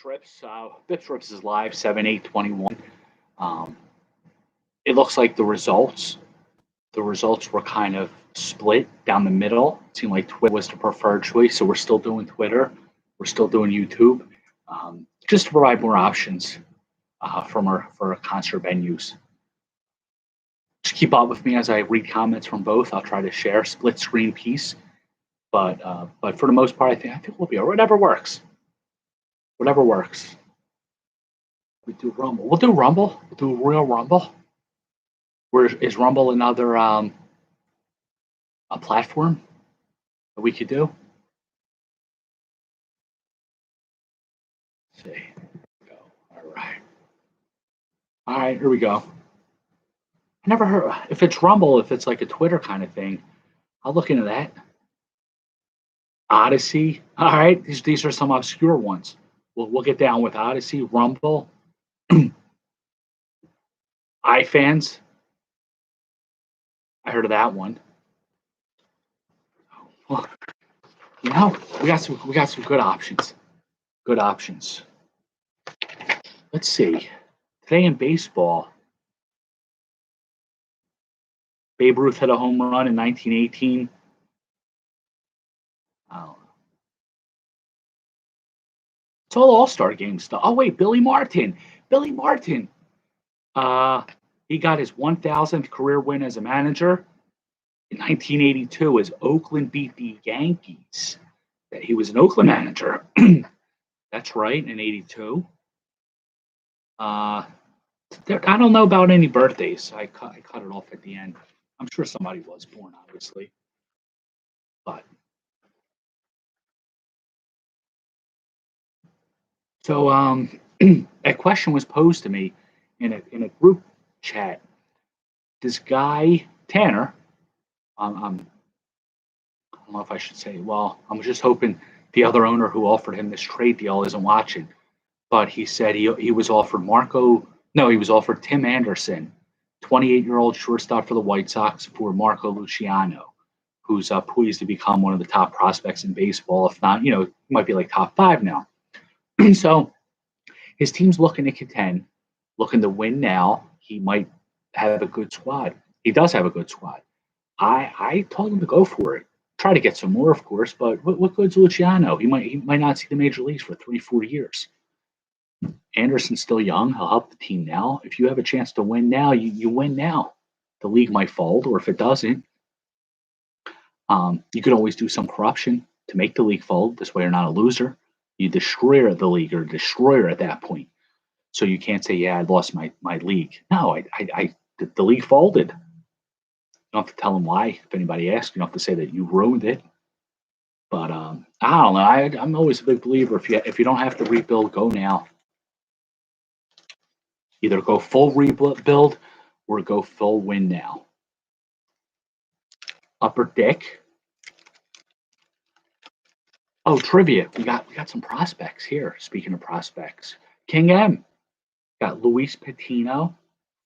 BpsRps is live 7/8/21. Um, it looks like the results were kind of split down the middle. It seemed like Twitter was the preferred choice, so we're still doing Twitter. We're still doing YouTube, just to provide more options for our concert venues. Just keep up with me as I read comments from both. I'll try to share split screen piece, but for the most part, I think we'll be whatever works. Whatever works. We do Rumble. We'll do Rumble. We'll do a real Rumble. Where is Rumble another a platform that we could do? Let's see. Go. All right. Here we go. I never heard if it's Rumble, if it's like a Twitter kind of thing. I'll look into that. Odyssey. All right, these are some obscure ones. We'll get down with Odyssey, Rumble, iFans. I heard of that one. Well, we got some good options. Good options. Let's see. Today in baseball, Babe Ruth hit a home run in 1918. It's all All-Star game stuff. Oh wait, Billy Martin. Billy Martin. He got his 1,000th career win as a manager in 1982 as Oakland beat the Yankees. He was an Oakland manager. That's right, in 82. I don't know about any birthdays. I cut it off at the end. I'm sure somebody was born, obviously. But so a question was posed to me in a group chat. This guy Tanner, I don't know if I should say. Well, I'm just hoping the other owner who offered him this trade deal isn't watching. But he said he was offered he was offered Tim Anderson, 28-year-old shortstop for the White Sox, for Marco Luciano, who's poised to become one of the top prospects in baseball. If not, he might be like top 5 now. So his team's looking to contend, looking to win now. He might have a good squad. He does have a good squad. I told him to go for it. Try to get some more, of course, but what good's Luciano? He might not see the major leagues for 3-4 years. Anderson's still young. He'll help the team now. If you have a chance to win now, you win now. The league might fold, or if it doesn't, you could always do some corruption to make the league fold. This way you're not a loser. You destroy the league or destroyer at that point. So you can't say, yeah, I lost my league. No, the league folded. You don't have to tell them why. If anybody asks, you don't have to say that you ruined it. But I don't know. I'm always a big believer. If you don't have to rebuild, go now. Either go full rebuild or go full win now. Upper Deck. Oh, trivia. We got some prospects here. Speaking of prospects, King M got Luis Patino,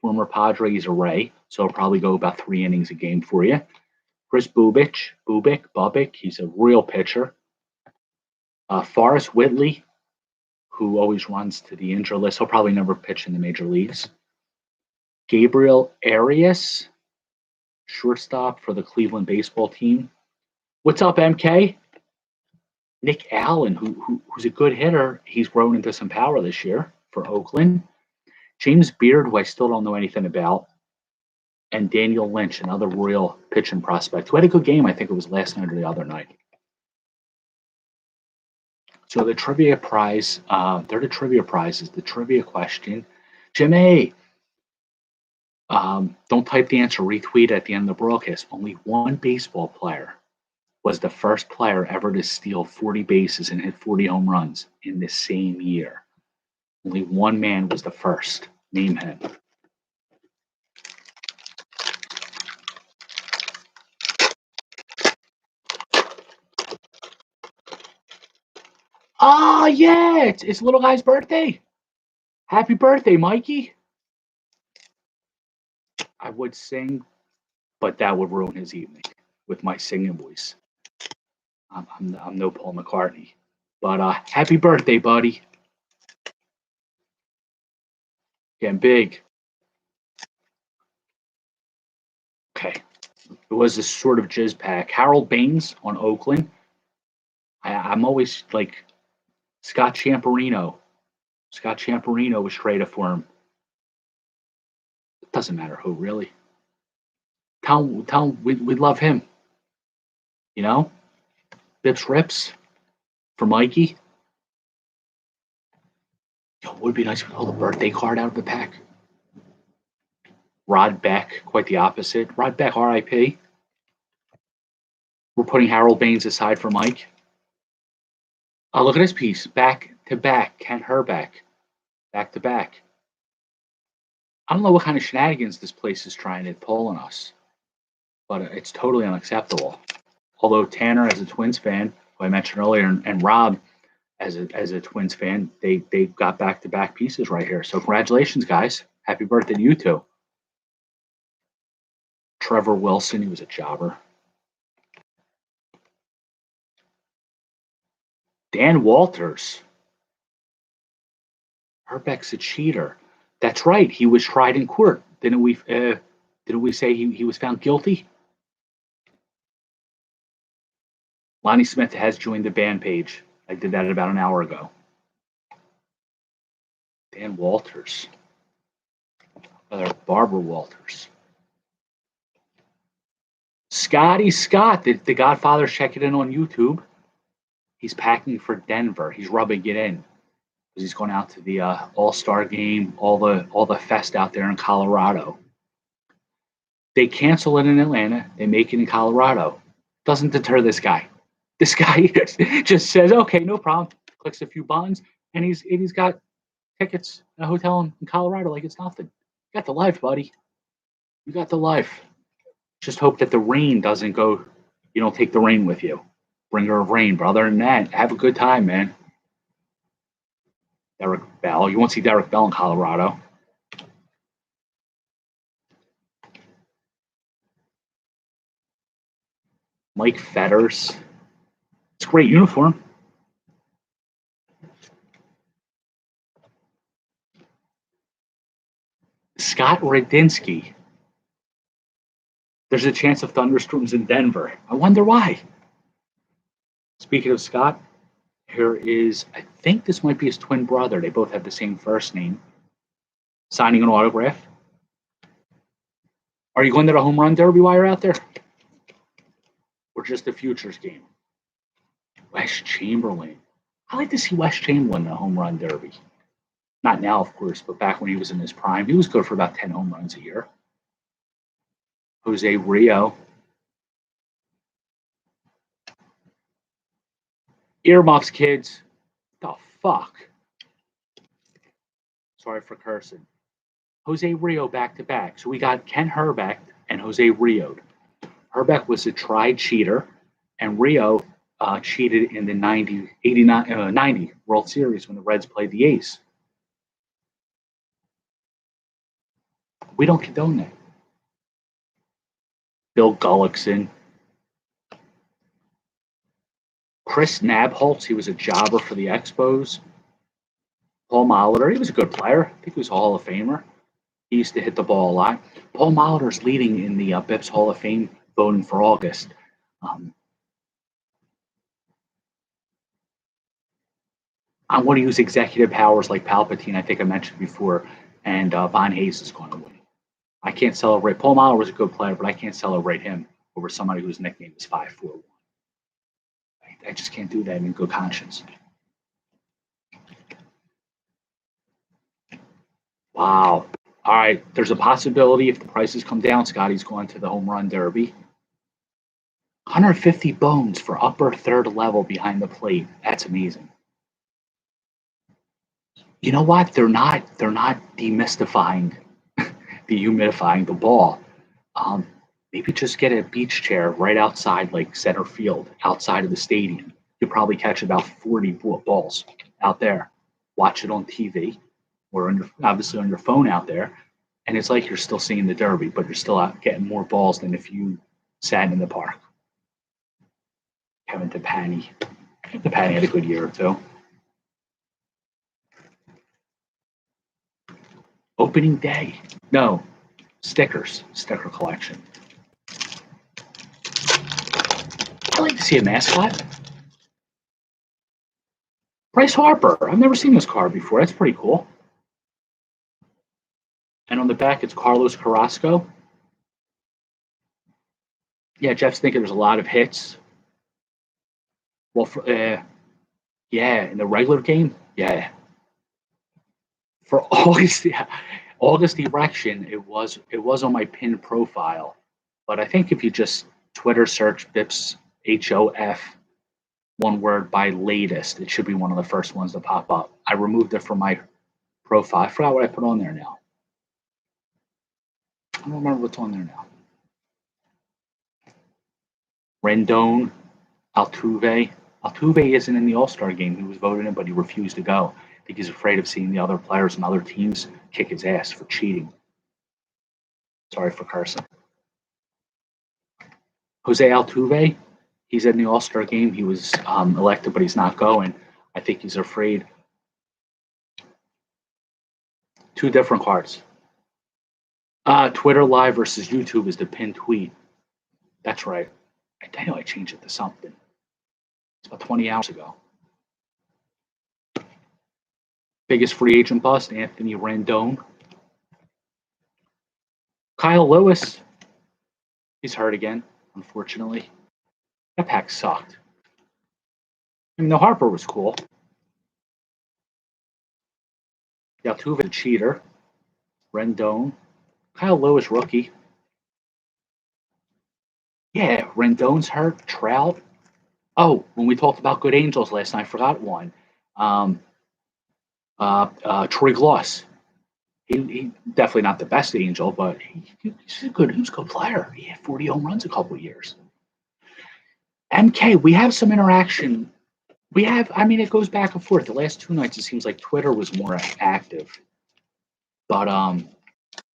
former Padres array, so it'll probably go about 3 innings a game for you. Chris Bubic, he's a real pitcher. Forrest Whitley, who always runs to the injury list. He'll probably never pitch in the major leagues. Gabriel Arias, shortstop for the Cleveland baseball team. What's up, MK? Nick Allen, who's a good hitter. He's grown into some power this year for Oakland. James Beard, who I still don't know anything about. And Daniel Lynch, another real pitching prospect, who had a good game. I think it was last night or the other night. So the trivia prize, they're the trivia prizes. The trivia question, Jimmy, don't type the answer, retweet at the end of the broadcast. Only one baseball player was the first player ever to steal 40 bases and hit 40 home runs in the same year. Only one man was the first. Name him. Oh, yeah, it's little guy's birthday. Happy birthday, Mikey. I would sing, but that would ruin his evening with my singing voice. I'm no Paul McCartney. But happy birthday, buddy. Getting big. Okay. It was this sort of jizz pack. Harold Baines on Oakland. I'm always like Scott Champerino. Scott Champerino was traded for him. It doesn't matter who, really. Tell him we love him. You know? BpsRps for Mikey. Yo, it would be nice if we pull the birthday card out of the pack. Rod Beck, quite the opposite. Rod Beck, RIP. We're putting Harold Baines aside for Mike. Oh, look at this piece. Back to back. Kent Herbeck. Back to back. I don't know what kind of shenanigans this place is trying to pull on us, but it's totally unacceptable. Although Tanner, as a Twins fan, who I mentioned earlier, and Rob, as a Twins fan, they got back to back pieces right here. So congratulations, guys. Happy birthday to you two. Trevor Wilson, he was a jobber. Dan Walters. Herbeck's a cheater. That's right. He was tried in court. Didn't we say he was found guilty? Lonnie Smith has joined the band page. I did that about an hour ago. Dan Walters. Barbara Walters. Scotty Scott, the Godfather's checking in on YouTube. He's packing for Denver. He's rubbing it in. He's going out to the All-Star game, all the fest out there in Colorado. They cancel it in Atlanta. They make it in Colorado. Doesn't deter this guy. This guy just says, "Okay, no problem." Clicks a few buttons, and he's got tickets at a hotel in Colorado like it's nothing. You got the life, buddy. You got the life. Just hope that the rain doesn't go. You don't take the rain with you. Bringer of rain, but other than that, have a good time, man. Derek Bell. You won't see Derek Bell in Colorado. Mike Fetters. It's a great uniform. Scott Radinsky. There's a chance of thunderstorms in Denver. I wonder why. Speaking of Scott, here is, I think this might be his twin brother. They both have the same first name. Signing an autograph. Are you going to the home run derby while you're out there? Or just the futures game? Wes Chamberlain. I like to see Wes Chamberlain in a home run derby. Not now, of course, but back when he was in his prime, he was good for about 10 home runs a year. Jose Rio. Earmuffs, kids. The fuck? Sorry for cursing. Jose Rio back to back. So we got Ken Herbeck and Jose Rio. Herbeck was a tried cheater, and Rio cheated in the 90 World Series when the Reds played the A's. We don't condone that. Bill Gullickson. Chris Nabholz, he was a jobber for the Expos. Paul Molitor, he was a good player. I think he was a Hall of Famer. He used to hit the ball a lot. Paul Molitor's leading in the BPS Hall of Fame voting for August. I want to use executive powers like Palpatine, I think I mentioned before, and Von Hayes is going to win. I can't celebrate. Paul Molitor was a good player, but I can't celebrate him over somebody whose nickname is 541. I just can't do that in good conscience. Wow. All right. There's a possibility if the prices come down, Scotty's going to the home run derby. 150 bones for upper third level behind the plate. That's amazing. You know what? They're not demystifying dehumidifying the ball. Maybe just get a beach chair right outside, like center field, outside of the stadium. You'll probably catch about 40 balls out there. Watch it on TV or obviously on your phone out there. And it's like you're still seeing the Derby, but you're still out getting more balls than if you sat in the park. Kevin DePanny. DePanny had a good year or two. Opening day. No, stickers. Sticker collection. I'd like to see a mascot. Bryce Harper. I've never seen this card before. That's pretty cool. And on the back, it's Carlos Carrasco. Yeah, Jeff's thinking there's a lot of hits. Well, yeah, in the regular game, yeah. For August, yeah, August Erection, it was on my pinned profile, but I think if you just Twitter search Bips HOF, one word by latest, it should be one of the first ones to pop up. I removed it from my profile. I forgot what I put on there now. I don't remember what's on there now. Rendon, Altuve. Altuve isn't in the All-Star game. He was voted in, but he refused to go. I think he's afraid of seeing the other players and other teams kick his ass for cheating. Sorry for cursing. Jose Altuve, he's in the All-Star game. He was elected, but he's not going. I think he's afraid. Two different cards. Twitter Live versus YouTube is the pinned tweet. That's right. I know I changed it to something. It's about 20 hours ago. Biggest free agent bust, Anthony Rendon. Kyle Lewis, he's hurt again, unfortunately. That pack sucked. I mean, the Harper was cool. Altuve, the cheater. Rendon. Kyle Lewis, rookie. Yeah, Rendon's hurt. Trout. Oh, when we talked about good Angels last night, I forgot one. Troy Gloss. He definitely not the best Angel, but he's a good player. He had 40 home runs a couple of years. MK, we have some interaction. I mean, it goes back and forth. The last two nights, it seems like Twitter was more active. But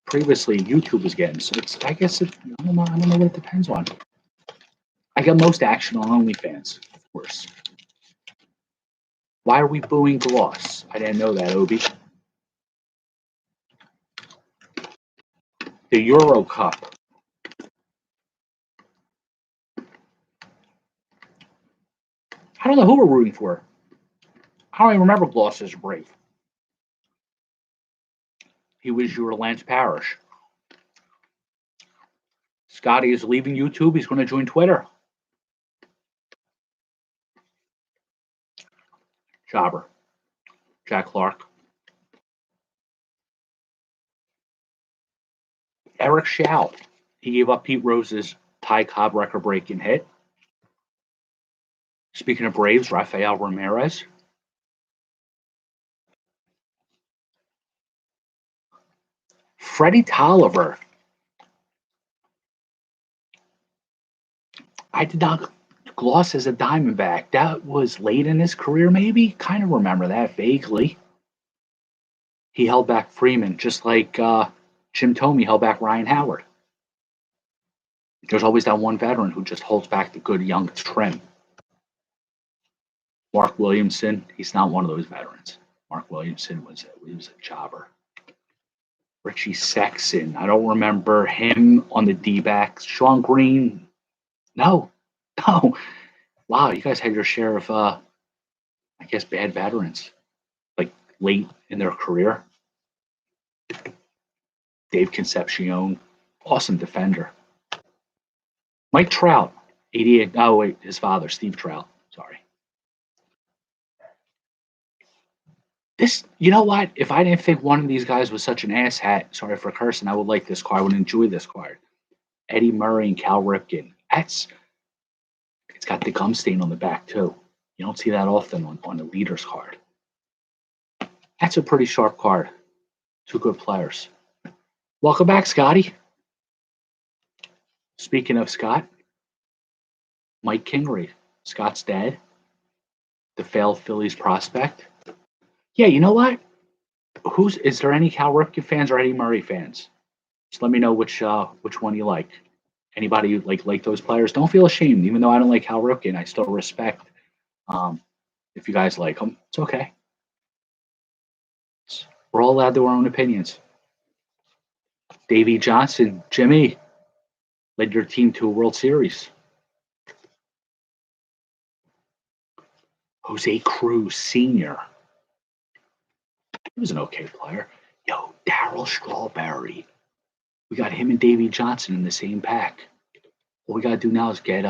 previously, YouTube was getting. So I guess I don't know what it depends on. I got most action on OnlyFans, of course. Why are we booing Gloss? I didn't know that, Obi. The Euro Cup. I don't know who we're rooting for. I don't even remember Gloss as Brave. He was your Lance Parrish. Scotty is leaving YouTube. He's going to join Twitter. Jobber. Jack Clark. Eric Shout. He gave up Pete Rose's Ty Cobb record-breaking hit. Speaking of Braves, Rafael Ramirez. Freddie Tolliver. I did not gloss as a Diamondback. That was late in his career, maybe? Kind of remember that vaguely. He held back Freeman, just like Jim Thome held back Ryan Howard. There's always that one veteran who just holds back the good young trim. Mark Williamson, he's not one of those veterans. Mark Williamson was a jobber. Richie Sexson, I don't remember him on the D-backs. Sean Green, no. Wow, you guys had your share of, I guess, bad veterans, like late in their career. Dave Concepcion, awesome defender. Mike Trout, 88. Oh, wait, his father, Steve Trout. Sorry. You know what? If I didn't think one of these guys was such an asshat, sorry for cursing, I would like this card. I would enjoy this card. Eddie Murray and Cal Ripken. It's got the gum stain on the back, too. You don't see that often on the leader's card. That's a pretty sharp card. Two good players. Welcome back, Scotty. Speaking of Scott, Mike Kingery. Scott's dad. The failed Phillies prospect. Yeah, you know what? Is there any Cal Ripken fans or Eddie Murray fans? Just let me know which one you like. Anybody like those players? Don't feel ashamed. Even though I don't like Cal Ripken, I still respect. If you guys like them, it's okay. We're all allowed to our own opinions. Davey Johnson, Jimmy, led your team to a World Series. Jose Cruz Sr. He was an okay player. Yo, Darryl Strawberry. We got him and Davey Johnson in the same pack. All we gotta do now is get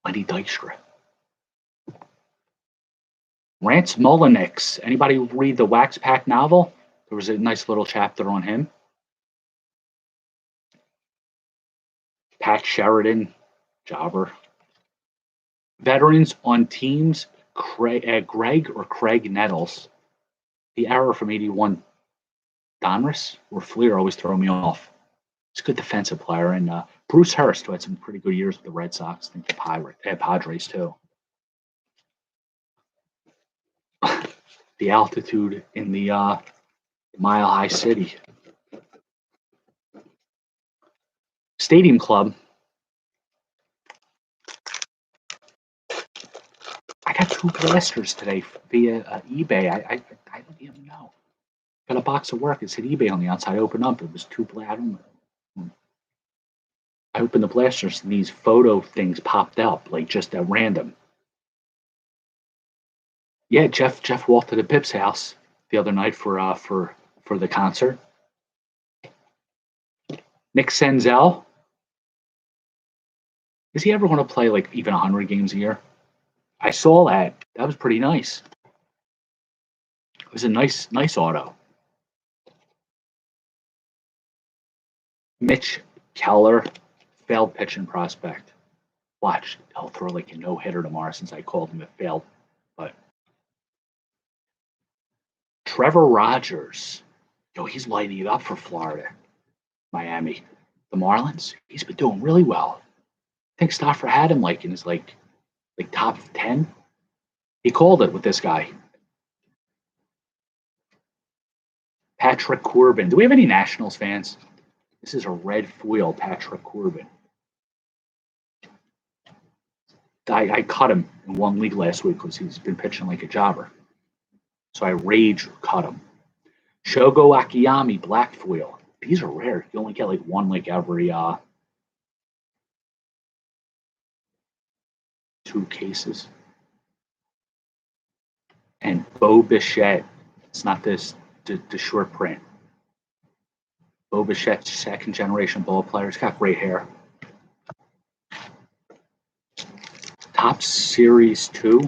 Lenny Dykstra. Rance Mulliniks. Anybody read the Wax Pack novel? There was a nice little chapter on him. Pat Sheridan, jobber. Veterans on teams, Greg or Craig Nettles. The error from 81, Donruss or Fleer always throw me off. He's a good defensive player. And Bruce Hurst, who had some pretty good years with the Red Sox. I think the Padres, too. The altitude in the Mile High City. Stadium Club. I got 2 blasters today via eBay. I don't even know. Got a box of work. It said eBay on the outside. I opened up. It was 2 blasters. I opened the blasters and these photo things popped up, like just at random. Yeah, Jeff walked to the Pips house the other night for the concert. Nick Senzel. Is he ever going to play like even 100 games a year? I saw that. That was pretty nice. It was a nice auto. Mitch Keller, failed pitching prospect. Watch, he'll throw like a no-hitter tomorrow since I called him. It failed. But Trevor Rogers, yo, he's lighting it up for Florida, Miami. The Marlins, he's been doing really well. I think Stauffer had him like in his like top 10. He called it with this guy. Patrick Corbin. Do we have any Nationals fans? This is a red foil, Patrick Corbin. I cut him in one league last week because he's been pitching like a jobber. So I rage cut him. Shogo Akiyami, black foil. These are rare. You only get like one like every 2 cases. And Bo Bichette. It's not this the short print. Bo Bichette, 2nd generation ball player. He's got great hair. Top Series 2.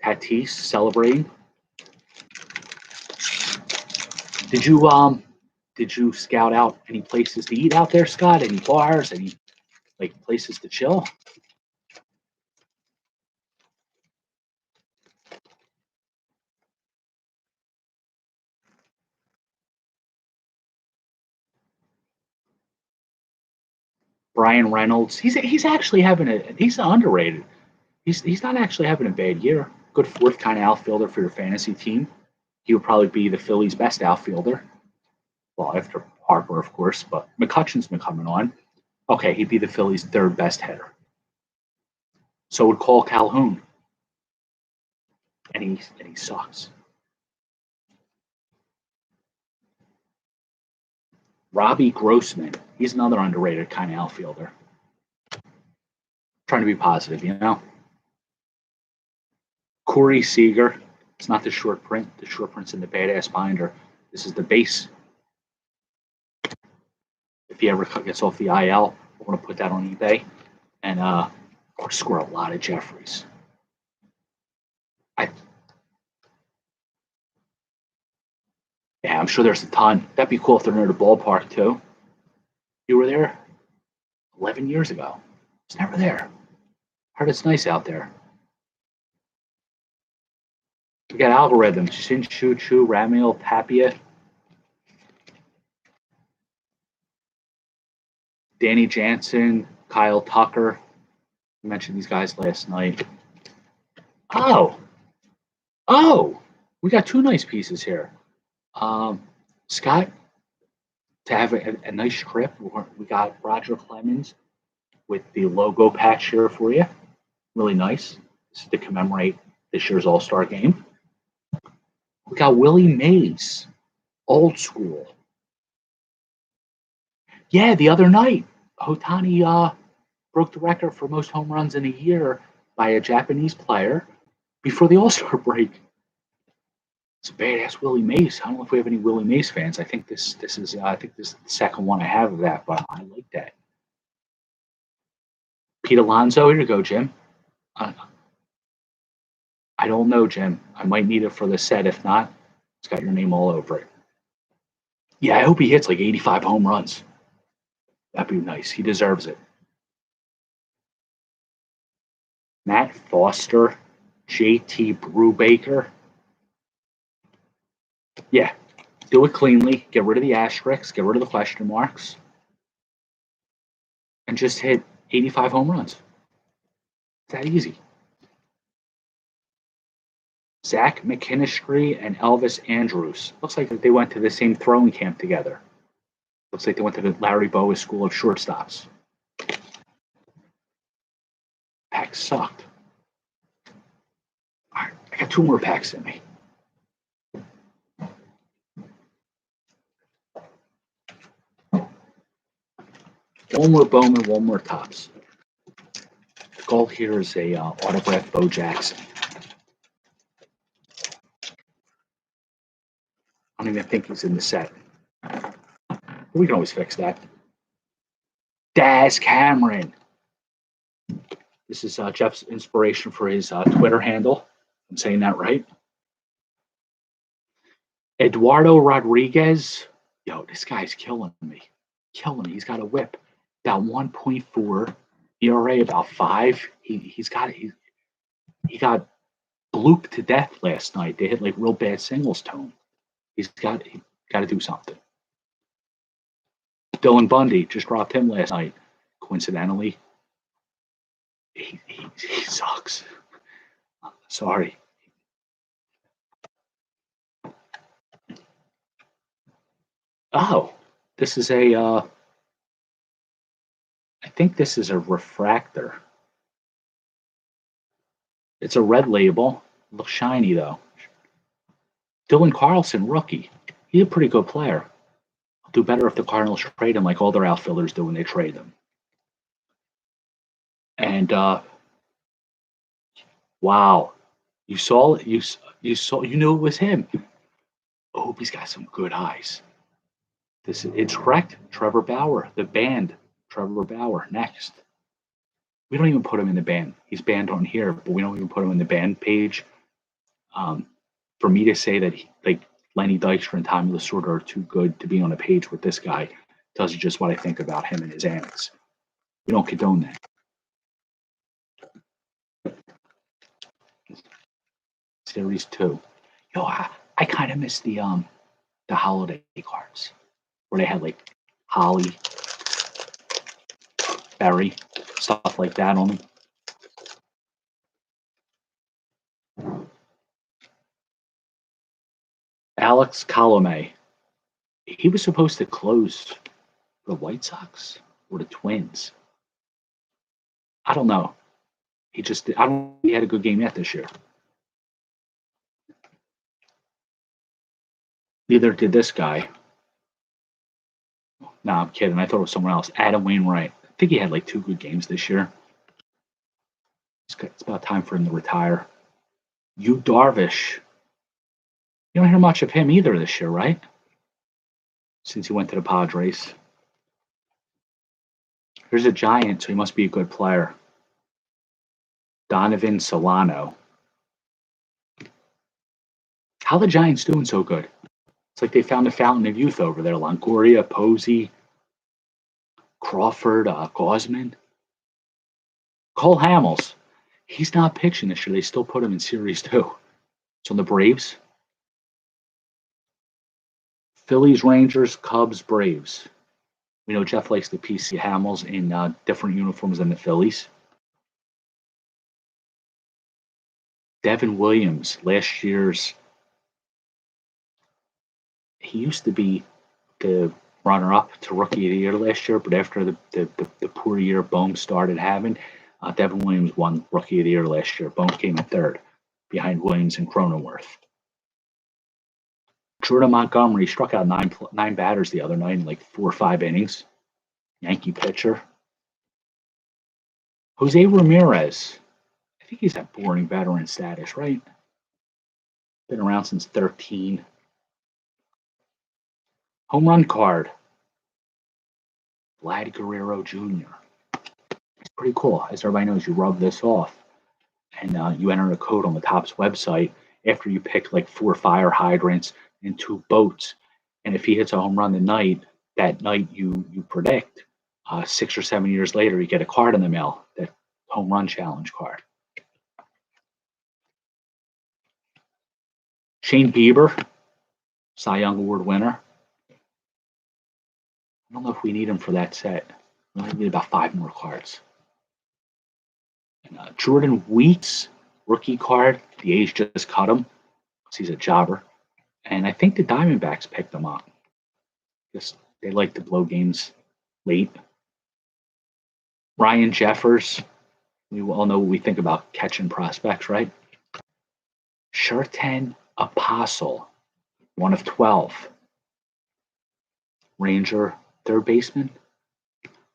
Tatis celebrating. Did you scout out any places to eat out there, Scott? Any bars? Any like places to chill? Brian Reynolds. He's actually having he's underrated. He's not actually having a bad year. Good 4th kind of outfielder for your fantasy team. He would probably be the Phillies' best outfielder. Well, after Harper, of course, but McCutcheon's been coming on. Okay, he'd be the Phillies' 3rd best hitter. So would Cole Calhoun. And he sucks. Robbie Grossman. He's another underrated kind of outfielder. Trying to be positive, you know. Corey Seager. It's not the short print. The short print's in the badass binder. This is the base. If he ever gets off the IL, we're going to put that on eBay and or score a lot of Jeffries. Yeah, I'm sure there's a ton. That'd be cool if they're near the ballpark too. You were there 11 years ago. It's never there. Heard it's nice out there. We got algorithms. Shin Chu Chu, Ramiel Tapia, Danny Jansen, Kyle Tucker. I mentioned these guys last night. Oh, we got 2 nice pieces here. Scott, to have a nice strip, we got Roger Clemens with the logo patch here for you. Really nice. This is to commemorate this year's All-Star game. We got Willie Mays, old school. Yeah, the other night, Otani broke the record for most home runs in a year by a Japanese player before the All-Star break. It's a badass Willie Mays. I don't know if we have any Willie Mays fans. I think this is the second one I have of that, but I like that. Pete Alonso, here you go, Jim. I don't know, Jim. I might need it for the set. If not, it's got your name all over it. Yeah, I hope he hits like 85 home runs. That'd be nice. He deserves it. Matt Foster, JT Brubaker. Yeah, do it cleanly. Get rid of the asterisks. Get rid of the question marks. And just hit 85 home runs. It's that easy. Zach McKinstry and Elvis Andrews. Looks like they went to the same throwing camp together. Looks like they went to the Larry Bowa School of Shortstops. Pack sucked. All right, I got 2 more packs in me. One more Bowman, one more Topps. The goal here is a autographed Bo Jackson. I don't even think he's in the set. We can always fix that. Daz Cameron. This is Jeff's inspiration for his Twitter handle. I'm saying that right. Eduardo Rodriguez. Yo, this guy's killing me. Killing me. He's got a whip. About 1.4. ERA about 5. He got blooped to death last night. They hit like real bad singles to him. He's got to do something. Dylan Bundy just dropped him last night. Coincidentally, he sucks. Sorry. Oh, this is I think this is a refractor. It's a red label. Looks shiny though. Dylan Carlson, rookie. He's a pretty good player. I'll do better if the Cardinals trade him like all their outfielders do when they trade them. And wow, you knew it was him. I hope he's got some good eyes. It's correct. Trevor Bauer, the band. Trevor Bauer next. We don't even put him in the band. He's banned on here, but we don't even put him in the band page. For me to say that like Lenny Dykstra and Tommy Lasorda are too good to be on a page with this guy tells you just what I think about him and his antics. We don't condone that. Series 2. Yo, I kind of miss the holiday cards where they had like Holly, Berry, stuff like that on them. Alex Colomé. He was supposed to close the White Sox or the Twins. I don't know. I don't think he had a good game yet this year. Neither did this guy. No, I'm kidding. I thought it was someone else. Adam Wainwright. I think he had like 2 good games this year. It's about time for him to retire. Yu Darvish. You don't hear much of him either this year, right? Since he went to the Padres. Here's a Giant, so he must be a good player. Donovan Solano. How the Giants doing so good? It's like they found a fountain of youth over there. Longoria, Posey, Crawford, Gausman. Cole Hamels. He's not pitching this year. They still put him in Series 2. It's on the Braves. Phillies, Rangers, Cubs, Braves. We know Jeff likes the PC Hamels in different uniforms than the Phillies. Devin Williams, last year's. He used to be the runner-up to Rookie of the Year last year, but after the poor year Bohm started having, Devin Williams won Rookie of the Year last year. Bohm came in third, behind Williams and Cronenworth. Jordan Montgomery struck out nine batters the other night in like 4 or 5 innings. Yankee pitcher. Jose Ramirez. I think he's at boring veteran status, right? Been around since 13. Home run card. Vlad Guerrero Jr. It's pretty cool. As everybody knows, you rub this off and you enter a code on the Topps website after you pick like 4 fire hydrants and 2 boats. And if he hits a home run that night you predict, 6 or 7 years later, you get a card in the mail, that home run challenge card. Shane Bieber, Cy Young Award winner. I don't know if we need him for that set. We only need about 5 more cards. And Jordan Weeks, rookie card. The A's just cut him because he's a jobber. And I think the Diamondbacks picked him up. Just they like to blow games late. Ryan Jeffers. We all know what we think about catching prospects, right? Sherten Apostle, 1 of 12. Ranger, third baseman.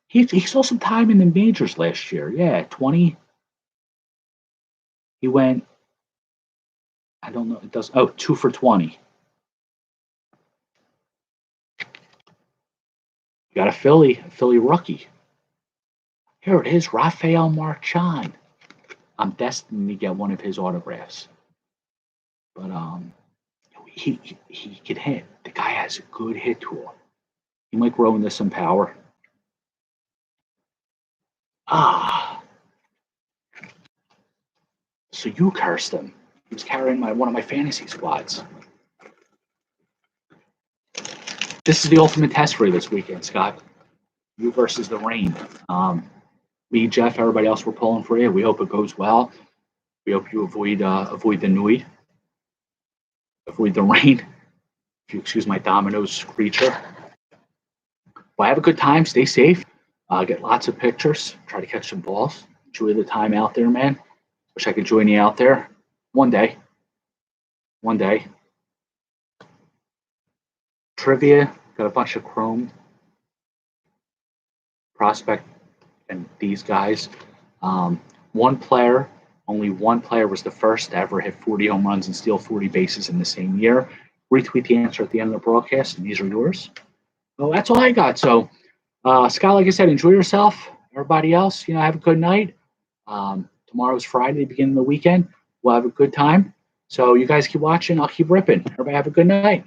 He saw some time in the majors last year. Yeah, 20. He went, I don't know, it does, 2 for 20. You got a Philly rookie. Here it is, Rafael Marchand. I'm destined to get one of his autographs. But he can hit. The guy has a good hit tool. He might grow into some power. So you cursed him. He was carrying one of my fantasy squads. This is the ultimate test for you this weekend, Scott. You versus the rain. Me, Jeff, everybody else, we're pulling for you. We hope it goes well. We hope you avoid the Nui. Avoid the rain. If you excuse my Domino's screecher. Well, have a good time. Stay safe. Get lots of pictures. Try to catch some balls. Enjoy the time out there, man. Wish I could join you out there one day. One day. Trivia. Got a bunch of Chrome prospect and these guys. Only one player was the first to ever hit 40 home runs and steal 40 bases in the same year. Retweet the answer at the end of the broadcast, and these are yours. Well, that's all I got. So, Scott, like I said, enjoy yourself. Everybody else, have a good night. Tomorrow's Friday, beginning of the weekend. We'll have a good time. So you guys keep watching. I'll keep ripping. Everybody have a good night.